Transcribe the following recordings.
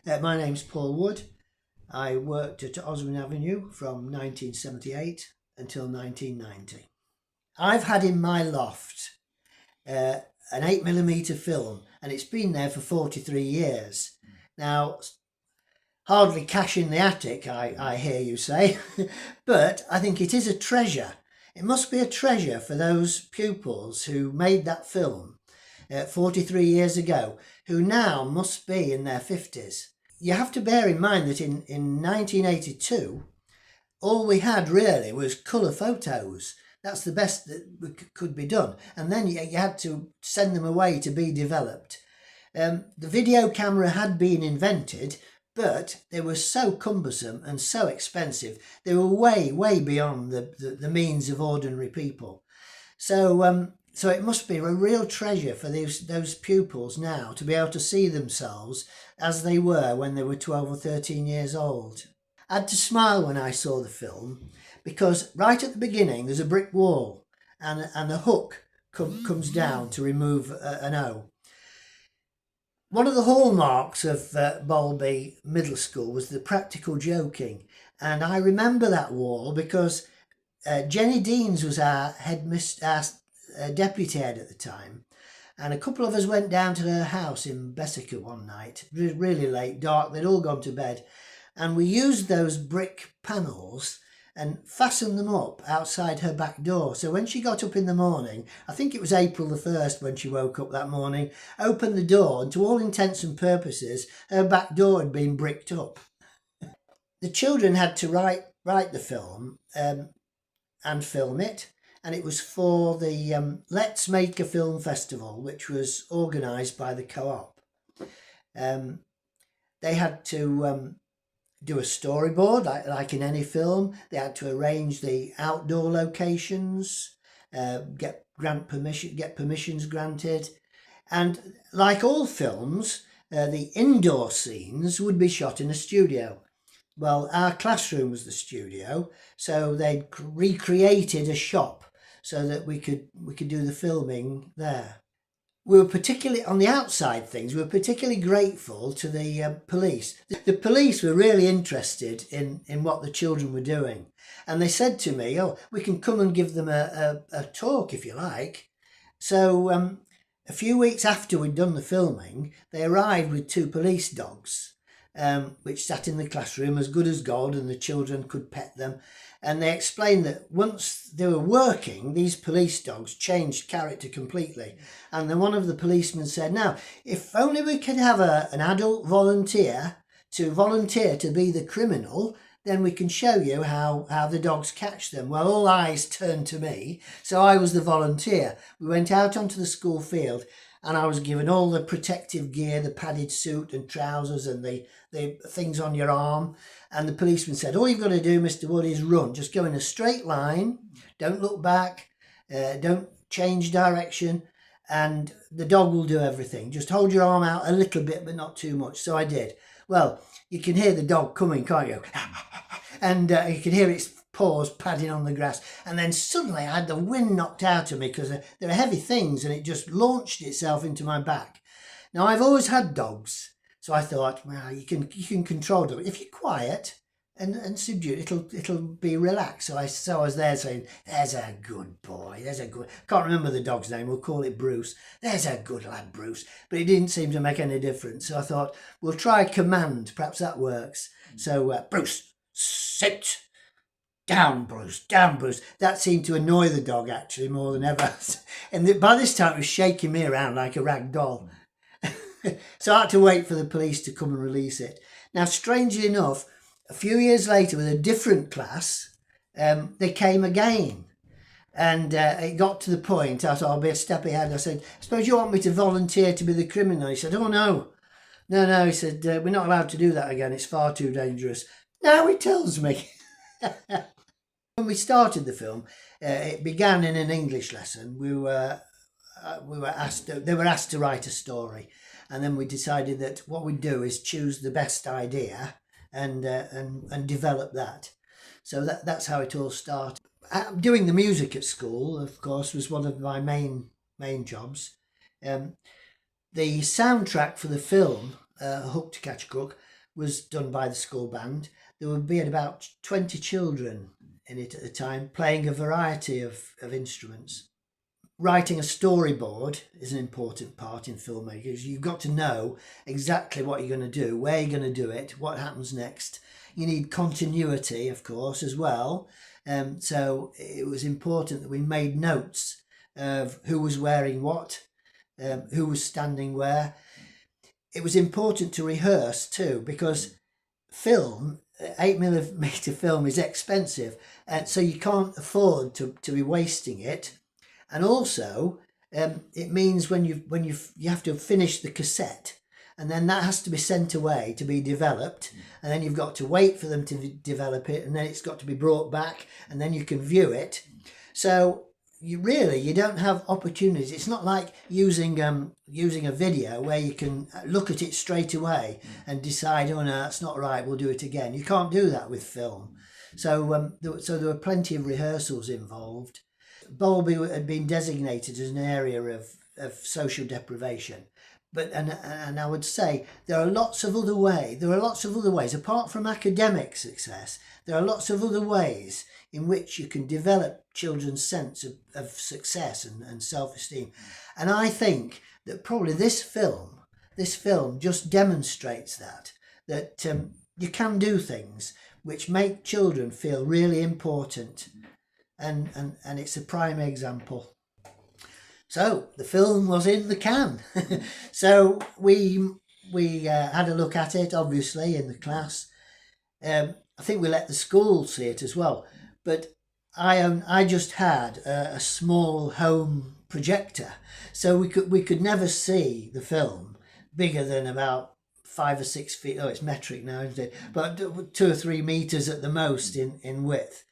My name's Paul Wood. I worked at Oswin Avenue from 1978 until 1990. I've had in my loft an 8mm film, and it's been there for 43 years. Now, hardly cash in the attic, I hear you say, but I think it is a treasure. It must be a treasure for those pupils who made that film 43 years ago, who now must be in their 50s. You have to bear in mind that in 1982, all we had really was colour photos. That's the best that could be done. And then you had to send them away to be developed. The video camera had been invented, but they were so cumbersome and so expensive. They were way beyond the means of ordinary people. So it must be a real treasure for those pupils now to be able to see themselves as they were when they were 12 or 13 years old. I had to smile when I saw the film because right at the beginning there's a brick wall and a hook comes down to remove an O. One of the hallmarks of Balby Middle School was the practical joking, and I remember that wall because Jenny Deans was our deputy head at the time, and a couple of us went down to her house in Bessica one night, really late, dark. They'd all gone to bed, and we used those brick panels and fastened them up outside her back door. So when she got up in the morning, I think it was April the 1st when she woke up that morning, opened the door, and to all intents and purposes, her back door had been bricked up. The children had to write the film and film it, and it was for the Let's Make a Film Festival, which was organised by the Co-op. They had to do a storyboard like in any film. They had to arrange the outdoor locations, get permissions granted, and like all films, the indoor scenes would be shot in a studio. Well, our classroom was the studio, so they'd recreated a shop so that we could do the filming there. We were particularly, on the outside things, we were particularly grateful to the police. The police were really interested in what the children were doing. And they said to me, oh, we can come and give them a talk if you like. So a few weeks after we'd done the filming, they arrived with 2 police dogs, which sat in the classroom as good as gold, and the children could pet them. And they explained that once they were working, these police dogs changed character completely. And then one of the policemen said, now, if only we could have an adult volunteer to be the criminal, then we can show you how the dogs catch them. Well, all eyes turned to me, so I was the volunteer. We went out onto the school field, and I was given all the protective gear, the padded suit and trousers and the things on your arm. And the policeman said, all you've got to do, Mr. Wood, is run. Just go in a straight line. Don't look back. Don't change direction. And the dog will do everything. Just hold your arm out a little bit, but not too much. So I did. Well, you can hear the dog coming, can't you? And you can hear its paws padding on the grass, and then suddenly I had the wind knocked out of me because there are heavy things, and it just launched itself into my back. Now, I've always had dogs, so I thought, well, you can control them if you're quiet and subdued. It'll be relaxed. So I was there saying, "There's a good boy. There's a good." Can't remember the dog's name. We'll call it Bruce. There's a good lad, Bruce. But it didn't seem to make any difference. So I thought, we'll try command. Perhaps that works. So Bruce, sit. Down, Bruce, down, Bruce. That seemed to annoy the dog actually more than ever. And by this time it was shaking me around like a rag doll. So I had to wait for the police to come and release it. Now, strangely enough, a few years later with a different class, they came again. And it got to the point, I thought I'll be a step ahead. I said, I suppose you want me to volunteer to be the criminal? He said, oh no. No, he said, we're not allowed to do that again. It's far too dangerous. Now he tells me. When we started the film, it began in an English lesson. They were asked to write a story, and then we decided that what we'd do is choose the best idea and develop that. So that's how it all started. Doing the music at school, of course, was one of my main jobs. The soundtrack for the film, Hook to Catch a Crook, was done by the school band. There would be about 20 children in it at the time, playing a variety of instruments. Writing a storyboard is an important part in filmmaking. You've got to know exactly what you're going to do, where you're going to do it, what happens next. You need continuity, of course, as well. So it was important that we made notes of who was wearing what, who was standing where. It was important to rehearse too, because film, 8mm film, is expensive, and so you can't afford to be wasting it. And also, it means you have to finish the cassette, and then that has to be sent away to be developed, and then you've got to wait for them to develop it, and then it's got to be brought back, and then you can view it. So you don't have opportunities. It's not like using a video where you can look at it straight away and decide, oh no, that's not right, we'll do it again. You can't do that with film. So there were plenty of rehearsals involved. Balby had been designated as an area of social deprivation. But and I would say there are lots of other ways. There are lots of other ways apart from academic success. There are lots of other ways in which you can develop children's sense of success and self-esteem. And I think that probably this film just demonstrates that you can do things which make children feel really important, and it's a prime example. So the film was in the can. So we had a look at it, obviously, in the class. I think we let the school see it as well. But I just had a small home projector, so we could never see the film bigger than about 5 or 6 feet. Oh, it's metric now, isn't it? But 2 or 3 meters at the most in width.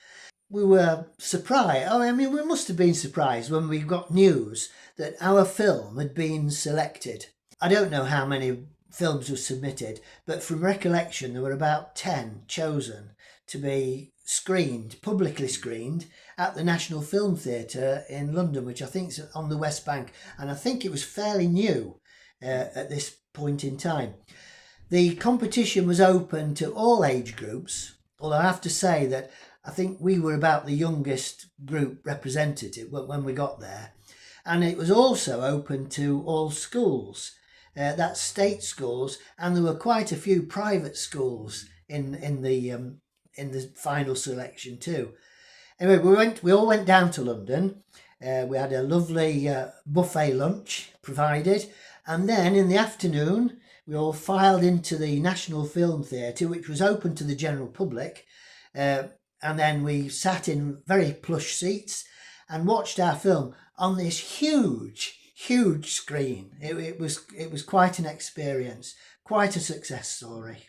We were surprised. Oh, I mean, we must have been surprised when we got news that our film had been selected. I don't know how many films were submitted, but from recollection, there were about 10 chosen to be screened, publicly screened, at the National Film Theatre in London, which I think is on the West Bank, and I think it was fairly new at this point in time. The competition was open to all age groups, although I have to say that I think we were about the youngest group represented when we got there. And it was also open to all schools, that's state schools, and there were quite a few private schools in the final selection too. Anyway, we all went down to London. We had a lovely buffet lunch provided, and then in the afternoon we all filed into the National Film Theatre, which was open to the general public. And then we sat in very plush seats and watched our film on this huge screen. It was quite an experience, quite a success story.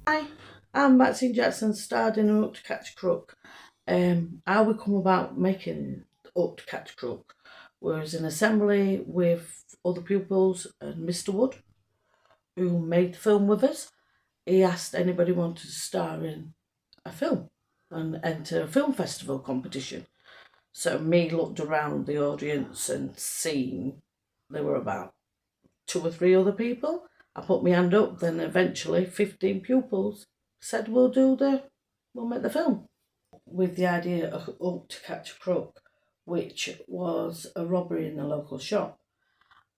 Hi, I'm Maxine Jackson, starred in Up to Catch Crook. How we come about making Up to Catch Crook was an assembly with other pupils and Mr. Wood, who made the film with us. He asked anybody wanted to star in a film and enter a film festival competition. So me looked around the audience and seen there were about 2 or 3 other people. I put my hand up, then eventually 15 pupils said we'll make the film. With the idea of Up to Catch a Crook, which was a robbery in a local shop.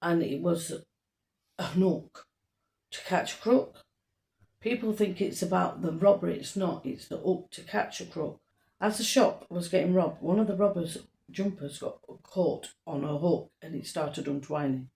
And it was a hook to catch a crook. People think it's about the robbery, it's not, it's the up to catch a crook. As the shop was getting robbed, one of the robbers' jumpers got caught on a hook and it started untwining.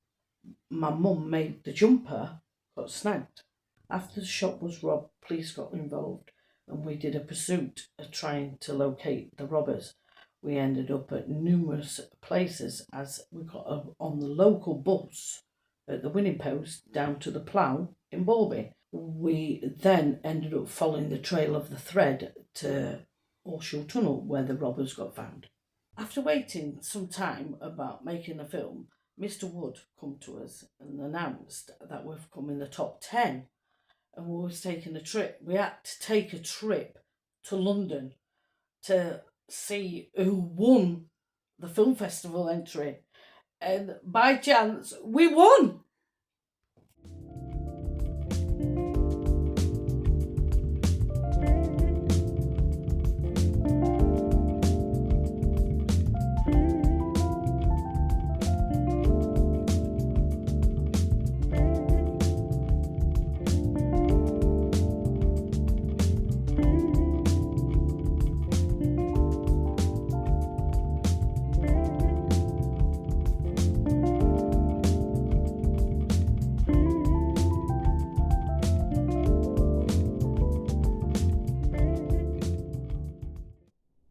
My mum made the jumper, got snagged. After the shop was robbed, police got involved and we did a pursuit of trying to locate the robbers. We ended up at numerous places as we got on the local bus at the winning post down to the plough in Balby. We then ended up following the trail of the thread to Horseshoe Tunnel where the robbers got found. After waiting some time about making a film, Mr. Wood come to us and announced that we've come in the top 10 and we was taking a trip. We had to take a trip to London to see who won the film festival entry. And by chance, we won!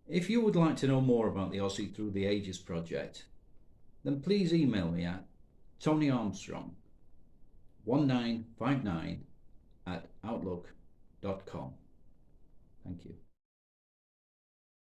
If you would like to know more about the Ossie Through the Ages project, then please email me at tonyarmstrong1959@outlook.com. Thank you.